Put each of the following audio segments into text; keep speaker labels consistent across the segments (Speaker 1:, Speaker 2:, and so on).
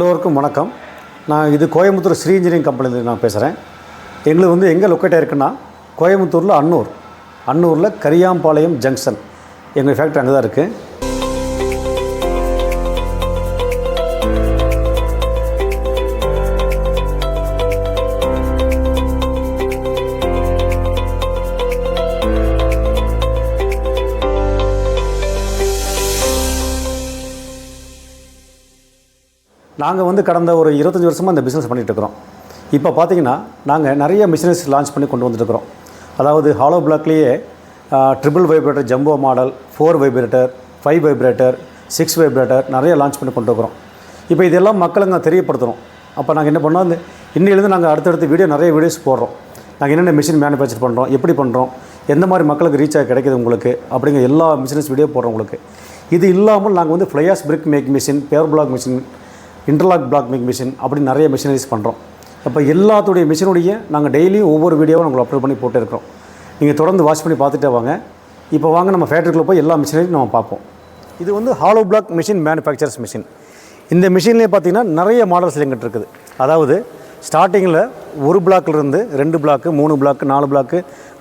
Speaker 1: எல்லோருக்கும் வணக்கம். நான் இது கோயம்புத்தூர் ஸ்ரீ இன்ஜினியரிங் கம்பெனிலேருந்து நான் பேசுகிறேன். எங்களுக்கு வந்து எங்கே லொக்கேட் ஆகிருக்குன்னா கோயம்புத்தூரில் அன்னூரில் கரியாம்பாளையம் ஜங்ஷன் எங்கள் ஃபேக்ட்ரி அங்கே தான் இருக்குது. நாங்கள் வந்து கடந்த ஒரு 25 வருஷமாக இந்த பிஸ்னஸ் பண்ணிகிட்ருக்குறோம். இப்போ பார்த்தீங்கன்னா நாங்கள் நிறைய மிஷினரிஸ் லான்ச் பண்ணி கொண்டு வந்துட்டுருக்குறோம். அதாவது ஹாலோ பிளாக்லேயே triple vibrator, jumbo model, 4 vibrator, 5 vibrator, 6 vibrator நிறைய லான்ச் பண்ணி கொண்டு இருக்கிறோம். இப்போ இதெல்லாம் மக்களுக்கு நான் தெரியப்படுத்துகிறோம். அப்போ நாங்கள் என்ன பண்ணோம், இன்னிலேருந்து நாங்கள் அடுத்தடுத்து நிறைய வீடியோஸ் போடுறோம். நாங்கள் என்னென்ன மிஷின் மேனுஃபேக்சர் பண்ணுறோம், எப்படி பண்ணுறோம், எந்த மாதிரி மக்களுக்கு ரீச் ஆகி கிடைக்கிது உங்களுக்கு அப்படிங்கிற எல்லா மிஷினஸ் வீடியோ போடுறோம் உங்களுக்கு. இது இல்லாமல் நாங்கள் வந்து fly ash brick make machine, paver block machine, interlock block make machine அப்படி நிறைய மிஷினரிஸ் பண்ணுறோம். அப்போ எல்லாத்துடைய மிஷினுடைய நாங்கள் டெய்லியும் ஒவ்வொரு வீடியோவும் நாங்கள் அப்லோட் பண்ணி போட்டு இருக்கிறோம். நீங்கள் தொடர்ந்து வாட்ச் பண்ணி பார்த்துட்டே வாங்க. இப்போ வாங்க நம்ம ஃபேக்ட்ரிக்குள்ளே போய் எல்லா மிஷினரியும் நம்ம பார்ப்போம். இது வந்து hollow block machine manufacturers machine. இந்த மிஷின்லேயே பார்த்தீங்கன்னா நிறைய மாடல்ஸ் எங்கிட்ட இருக்குது. அதாவது ஸ்டார்டிங்கில் 1 பிளாக்லேருந்து 2 பிளாக்கு, 3 பிளாக்கு, 4 பிளாக்கு,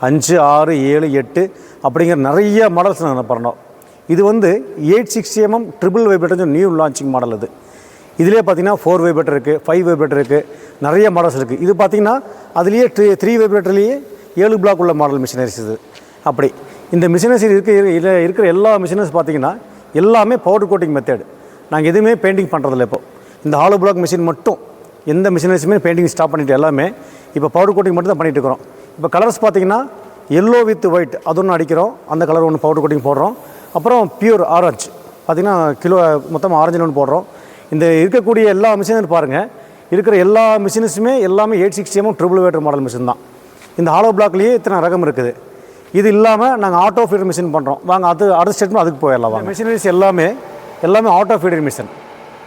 Speaker 1: 5, 6, 7, 8 அப்படிங்கிற நிறைய மாடல்ஸ் நாங்கள் பண்ணோம். இது வந்து 860 mm triple vibrator new launching model. இது இதிலே பார்த்தீங்கன்னா 4 வைப்ரேட்டர் இருக்குது, 5 வைப்ரேட்டர் இருக்குது, நிறைய மாடல்ஸ் இருக்குது. இது பார்த்தீங்கன்னா அதுலேயே 3 வைப்ரேட்டர்லேயே 7 பிளாக் உள்ள மாடல் மிஷினரிஸ் இது. அப்படி இந்த மிஷினரிஸ் இருக்கிற எல்லா மிஷினரிஸ் பார்த்தீங்கன்னா எல்லாமே பவுடர் கோட்டிங் மெத்தேடு. நாங்கள் எதுவுமே பெயிண்டிங் பண்ணுறதில்ல. இப்போ இந்த ஹாலோ பிளாக் மிஷின் மட்டும் எந்த மிஷினரிஸுமே பெயிண்டிங் ஸ்டாப் பண்ணிவிட்டு எல்லாமே இப்போ பவுடர் கோட்டிங் மட்டும் தான் பண்ணிகிட்டு இருக்கிறோம். இப்போ கலர்ஸ் பார்த்தீங்கன்னா எல்லோ வித் ஒயிட் அது ஒன்று அடிக்கிறோம், அந்த கலர் ஒன்று பவுடர் கோட்டிங் போடுறோம். அப்புறம் பியூர் ஆரஞ்சு பார்த்திங்கன்னா கிலோ மொத்தம் ஆரஞ்சில் ஒன்று போடுறோம். இந்த இருக்கக்கூடிய எல்லா மிஷினும் பாருங்கள், இருக்கிற எல்லா மிஷின்ஸுமே எல்லாமே 860 mm triple vibrator model machine தான். இந்த ஹாலோ பிளாக்லேயே இத்தனை ரகம் இருக்குது. இது இல்லாமல் நாங்கள் ஆட்டோ ஃபீடர் மிஷின் பண்ணுறோம். வாங்க அடுத்த ஸ்டேட்மெண்ட் அதுக்கு போயிடலாம். வாங்க மிஷினரிஸ் எல்லாமே ஆட்டோ ஃபீடர் மிஷின்.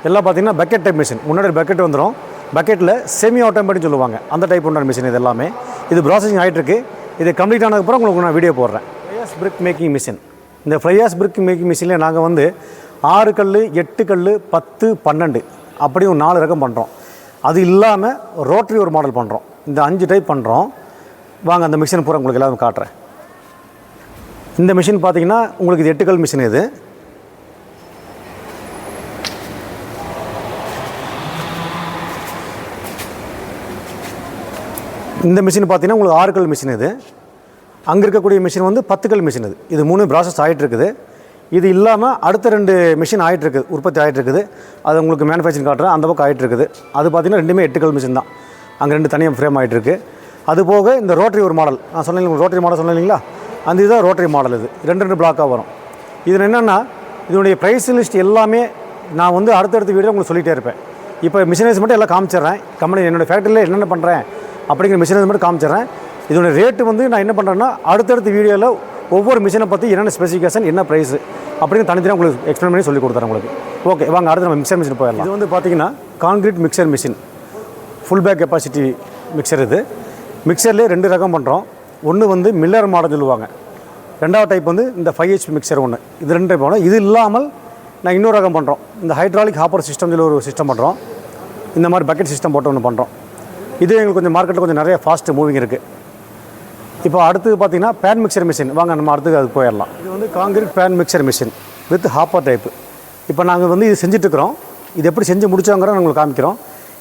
Speaker 1: எல்லாம் பார்த்திங்கன்னா பக்கெட் டைப் மிஷின். முன்னாடி பக்கெட் வந்துடும், பக்கெட்டில் செமி ஆட்டோமேட்டிக் சொல்லுவாங்க, அந்த டைப் உண்டான மிஷின். இது எல்லாமே இது ப்ராசஸிங் ஆகிட்டுருக்கு. இது கம்ப்ளீட் ஆனதுக்கப்புறம் உங்களுக்கு நான் வீடியோ போடுறேன். ஃப்ளையாஸ் பிரிக் மேக்கிங் மிஷின். இந்த ஃப்ளையாஸ் பிரிக் மேக்கிங் மிஷினில் நாங்கள் வந்து 6 கல், 8 கல், 10, 12 அப்படி ஒரு 4 ரகம் பண்ணுறோம். அது இல்லாமல் ரோட்டரி ஒரு மாடல் பண்ணுறோம். இந்த 5 டைப் பண்ணுறோம். வாங்க அந்த மிஷின் பூரா உங்களுக்கு எல்லாமே காட்டுறேன். இந்த மிஷின் பார்த்தீங்கன்னா உங்களுக்கு இது 8 கல் மிஷின். இது இந்த மிஷின் பார்த்தீங்கன்னா உங்களுக்கு 6 கல் மிஷின். இது அங்கே இருக்கக்கூடிய மிஷின் வந்து 10 கல் மிஷின். இது 3 ப்ராசஸ் ஆகிட்டு இருக்குது. இது இல்லாமல் அடுத்த 2 மிஷின் ஆகிட்டுருக்குது, உற்பத்தி ஆகிட்டுருக்குது. அது உங்களுக்கு மேனுஃபேக்சரிங் காட்டுறேன். அந்த பக்கம் ஆகிட்டுருக்குது. அது பார்த்திங்கன்னா ரெண்டுமே 8 கல் மிஷின் தான். அங்கே 2 தனியாக ஃப்ரேம் ஆகிட்டுருக்கு. அது போக இந்த ரோட்டரி ஒரு மாடல் நான் சொன்னேன், ரோட்டரி மாடல் சொன்னேன் இல்லைங்களா, அந்த இதுதான் ரோட்டரி மாடல். இது 2 பிளாக்காக வரும். இதில் என்னென்னா இதனுடைய ப்ரைஸ் லிஸ்ட் எல்லாமே நான் வந்து அடுத்தடுத்த வீடியோ உங்களுக்கு சொல்லிகிட்டே இருப்பேன். இப்போ மிஷினரிஸ் மட்டும் எல்லாம் காமிச்சிட்றேன். கம்பெனி என்னோடய ஃபேக்ட்ரியில் என்னென்ன பண்ணுறேன் அப்படிங்கிற மிஷினரிஸ் மட்டும் காமிச்சிட்றேன். இதோடய ரேட்டு வந்து நான் என்ன பண்ணுறேன்னா அடுத்தடுத்த வீடியோவில் ஒவ்வொரு மிஷினை பற்றி என்னென்ன ஸ்பெசிஃபிகேஷன், என்ன ப்ரைஸு அப்படின்னு தனித்தனியாக உங்களுக்கு எக்ஸ்பிளைன் பண்ணி சொல்லி கொடுத்துறேன் உங்களுக்கு. ஓகே வாங்க அடுத்து நம்ம மிக்சர் மிஷின் போயிடலாம். இது வந்து பார்த்திங்கன்னா concrete mixer machine, full bag capacity mixer. இது மிக்சர்லேயே 2 ரகம் பண்ணுறோம். ஒன்று வந்து மில்லர் மாடல் சொல்லுவாங்க, 2வது டைப் வந்து இந்த 5 HP மிக்சர் ஒன்று. இது 2 டைப் பண்ணுறோம். இது இல்லாமல் நான் இன்னொரு ரகம் பண்ணுறோம். இந்த ஹைட்ராலிக் ஹாப்பர் சிஸ்டம் ஒரு சிஸ்டம் பண்ணுறோம். இந்த மாதிரி பக்கெட் சிஸ்டம் போட்டு ஒன்று பண்ணுறோம். இது எங்களுக்கு கொஞ்சம் மார்க்கெட்டில் கொஞ்சம் நிறைய ஃபாஸ்ட்டு மூவிங் இருக்குது. இப்போ அடுத்தது பார்த்திங்கன்னா பேன் மிக்சர் மிஷின். வாங்க நம்ம அடுத்தது அதுக்கு போயிடலாம். இது வந்து concrete pan mixer machine with hopper type. இப்போ நாங்கள் வந்து இது செஞ்சுட்ருக்குறோம். இது எப்படி செஞ்சு முடிச்சாங்கிறோம் உங்களுக்கு காமிக்கிறோம்.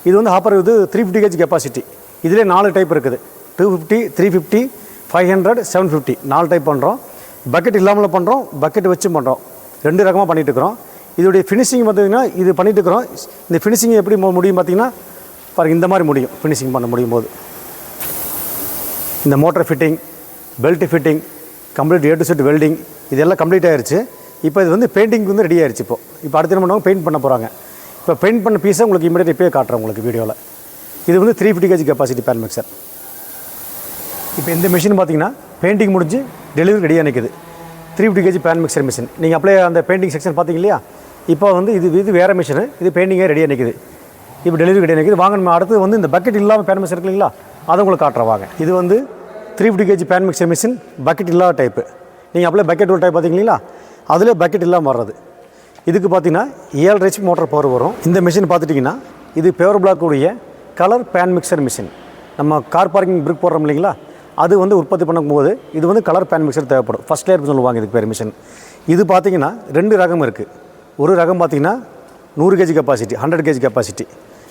Speaker 1: இது வந்து ஹாப்பர் இது 350 kg கெப்பாசிட்டி. இதிலே 4 டைப் இருக்குது, 250, 350, 500, 750 4 டைப் பண்ணுறோம். பக்கெட் இல்லாமல் பண்ணுறோம், பக்கெட் வச்சு பண்ணுறோம். 2 ரகமாக பண்ணிகிட்ருக்குறோம். இதோடைய ஃபினிஷிங் பார்த்திங்கன்னா இது பண்ணிகிட்ருக்குறோம். இந்த ஃபினிஷிங் எப்படி முடியும் பார்த்திங்கன்னா பாருங்கள், இந்த மாதிரி முடியும். ஃபினிஷிங் பண்ண முடியும் போது இந்த motor fitting, belt fitting, complete A to Z welding இதெல்லாம் கம்ப்ளீட் ஆகிடுச்சு. இப்போ இது வந்து பெயிண்டிங் வந்து ரெடி ஆகிடுச்சு. இப்போ அடுத்து என்ன பண்ணுவாங்க, பெயிண்ட் பண்ண போகிறாங்க. இப்போ பெயிண்ட் பண்ண பீஸை உங்களுக்கு இமீடியட் இப்போயே காட்டுறேன் உங்களுக்கு வீடியோவில். இது வந்து 350 kg கெப்பாசிட்டி பேன் மிக்சர். இப்போ இந்த மிஷின் பார்த்திங்கன்னா பெயிண்டிங் முடிஞ்சு டெலிவரி ரெடியாக நிற்குது. 350 kg பேன் மிக்சர் மிஷின். நீங்கள் அப்படியே அந்த பெயிண்டிங் செக்ஷன் பார்த்தீங்க இல்லையா, இப்போ வந்து இது வேறு மிஷினு. இது பெயிண்டிங்கே ரெடியாக நிற்குது. இப்போ டெலிவரி ரெடியாக நிற்குது. வாங்க நம்ம அடுத்து வந்து இந்த பக்கெட் இல்லாமல் பேன் மிக்சர் இருக்கு இல்லைங்களா, அதை உங்களுக்கு காட்டுறேன் வாங்க. இது வந்து 350 kg pan mixer machine, bucket இல்லாத டைப்பு. நீங்கள் அப்படியே பக்கெட் ஒரு டைப் பார்த்தீங்களா, அதில் பக்கெட் இல்லாமல் வர்றது. இதுக்கு பார்த்தீங்கன்னா 7 HP மோட்டர் பவர் வரும். இந்த மிஷின் பார்த்துட்டிங்கன்னா இது பேவர் பிளாக் உடைய கலர் பேன் மிக்சர் மிஷின். நம்ம கார் பார்க்கிங் பிரிக் போடுறோம் இல்லைங்களா, அது வந்து உற்பத்தி பண்ணும்போது இது வந்து கலர் பேன் மிக்சர் தேவைப்படும். ஃபஸ்ட் லேயர் சொல்லுவாங்க இதுக்கு பேர் மிஷின். இது பார்த்திங்கன்னா 2 ரகம் இருக்குது. ஒரு ரகம் பார்த்திங்கன்னா 100 kg கெப்பாசிட்டி, 100 kg கெப்பாசிட்டி.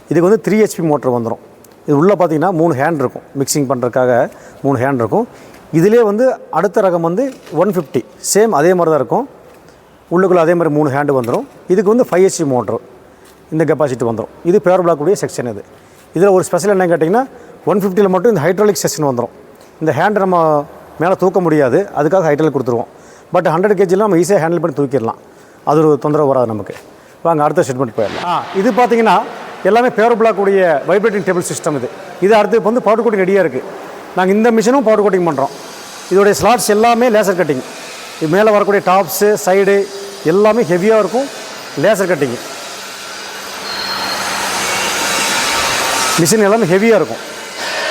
Speaker 1: இதுக்கு வந்து 3 HP மோட்டர் வந்துடும். இது உள்ளே பார்த்திங்கன்னா 3 ஹேண்ட் இருக்கும், மிக்சிங் பண்ணுறதுக்காக 3 ஹேண்ட் இருக்கும். இதிலே வந்து அடுத்த ரகம் வந்து 150, சேம் அதே மாதிரி தான் இருக்கும். உள்ளுக்குள்ளே அதே மாதிரி 3 ஹேண்டு வந்துடும். இதுக்கு வந்து 5 HP மோட்ரு, இந்த கெப்பாசிட்டி வந்துடும். இது பேவர் பிளாக் உடைய செக்ஷன். இது இதில் ஒரு ஸ்பெஷல் என்ன கேட்டிங்கன்னா 150ல் மட்டும் இந்த ஹைட்ராலிக் செக்ஷன் வந்துடும். இந்த ஹேண்டை நம்ம மேலே தூக்க முடியாது, அதுக்காக ஹைட்ராலிக் கொடுத்துருவோம். பட் 100 kgலாம் நம்ம ஈஸியாக ஹேண்டில் பண்ணி தூக்கிடலாம், அது ஒரு தொந்தரவு வராது நமக்கு. வாங்க அடுத்த ஸ்டேட்மெண்ட் போயிடலாம். இது பார்த்திங்கன்னா எல்லாமே பேவர் பிளாக் உடைய வைப்ரேட்டிங் டேபிள் சிஸ்டம். இது அடுத்து இப்போ வந்து பவுடர் கோட்டிங் ரெடியாக இருக்குது. நாங்கள் இந்த மிஷினும் பவுடர் கோட்டிங் பண்ணுறோம். இதோடைய ஸ்லாட்ஸ் எல்லாமே லேசர் கட்டிங். இது மேலே வரக்கூடிய டாப்ஸு சைடு எல்லாமே ஹெவியாக இருக்கும், லேசர் கட்டிங். மிஷின் எல்லாமே ஹெவியாக இருக்கும்.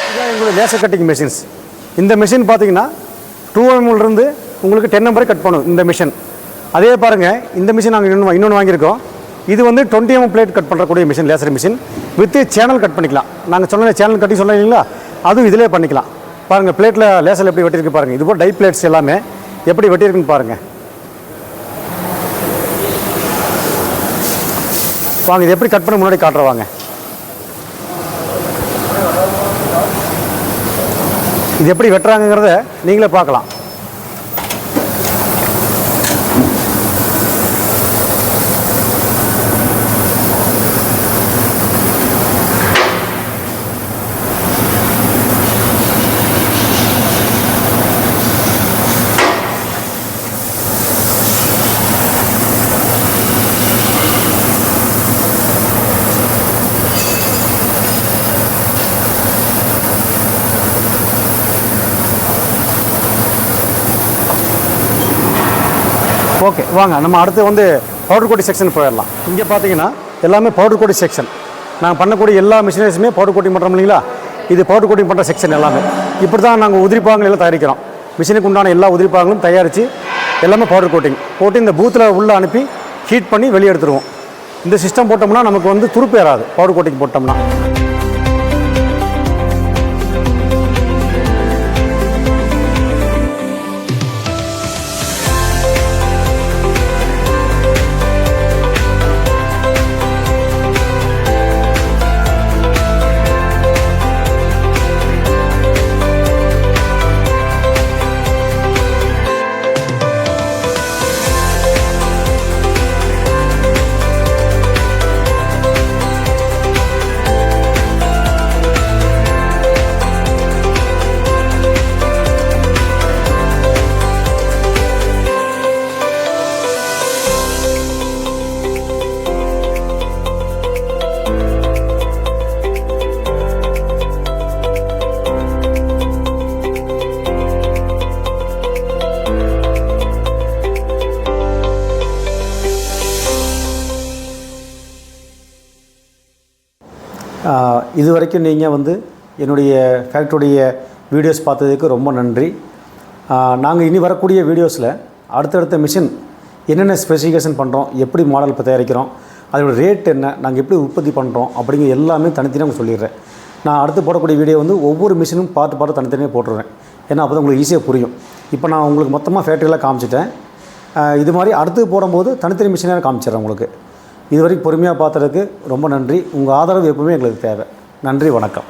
Speaker 1: இதுதான் எங்களுடைய லேசர் கட்டிங் மிஷின்ஸ். இந்த மிஷின் பார்த்திங்கன்னா 2 mmலேருந்து உங்களுக்கு 10 mm வரை கட் பண்ணும் இந்த மிஷின். அதே பாருங்கள், இந்த மிஷின் நாங்கள் இன்னொன்று வாங்கியிருக்கோம். இது வந்து 20 mm பிளேட் கட் பண்ணுறக்கூடிய machine, laser machine with channel cut பண்ணிக்கலாம். நாங்கள் சொன்ன சேனல் கட்டி சொன்னோம் இல்லைங்களா, அதுவும் இதிலே பண்ணிக்கலாம். பாருங்கள் பிளேட்டில் லேசர் எப்படி வெட்டியிருக்கு பாருங்கள். இது போல் டை பிளேட்ஸ் எல்லாமே எப்படி வெட்டியிருக்குன்னு பாருங்கள். வாங்க இது எப்படி கட் பண்ண முன்னாடி காட்டுறவாங்க. இது எப்படி வெட்டுறாங்கிறத நீங்களே பார்க்கலாம். ஓகே வாங்க நம்ம அடுத்து வந்து பவுடர் கோட்டிங் செக்ஷன் போயிடலாம். இங்கே பார்த்தீங்கன்னா எல்லாமே பவுடர் கோட்டிங் செக்ஷன். நாங்கள் பண்ணக்கூடிய எல்லா மிஷினரிஸுமே பவுடர் கோட்டிங் பண்ணுறோம் இல்லைங்களா, இது பவுடர் கோட்டிங் பண்ணுற செக்ஷன் எல்லாமே. இப்படி தான் நாங்கள் உதிரிப்பாகங்கள் எல்லாம் தயாரிக்கிறோம். மிஷினுக்கு உண்டான எல்லா உதிரிப்பாகங்களும் தயாரித்து எல்லாமே பவுடர் கோட்டிங் போட்டு இந்த பூத்தில் உள்ளே அனுப்பி ஹீட் பண்ணி வெளியே எடுத்துருவோம். இந்த சிஸ்டம் போட்டோம்னா நமக்கு வந்து துருப்பு ஏறாது பவுடர் கோட்டிங் போட்டோம்னா. இது வரைக்கும் நீங்கள் வந்து என்னுடைய ஃபேக்ட்ரியுடைய வீடியோஸ் பார்த்ததுக்கு ரொம்ப நன்றி. நாங்கள் இனி வரக்கூடிய வீடியோஸில் அடுத்தடுத்த மிஷின் என்னென்ன ஸ்பெசிஃபிகேஷன் பண்ணுறோம், எப்படி மாடல் இப்போ தயாரிக்கிறோம், அதோட ரேட் என்ன, நாங்கள் எப்படி உற்பத்தி பண்ணுறோம் அப்படிங்கிற எல்லாமே தனித்தனியாக சொல்லிடுறேன். நான் அடுத்து போடக்கூடிய வீடியோ வந்து ஒவ்வொரு மிஷினும் பார்த்து தனித்தனியாக போட்டுருவேன். ஏன்னா அப்போ தான் உங்களுக்கு ஈஸியாக புரியும். இப்போ நான் உங்களுக்கு மொத்தமாக ஃபேக்ட்ரியெல்லாம் காமிச்சிட்டேன். இது மாதிரி அடுத்து போடும்போது தனித்தனி மிஷினாக காமிச்சிடுறேன் உங்களுக்கு. இது வரைக்கும் பொறுமையாக பார்த்ததுக்கு ரொம்ப நன்றி. உங்கள் ஆதரவு எப்பவுமே எங்களுக்கு தேவை. நன்றி, வணக்கம்.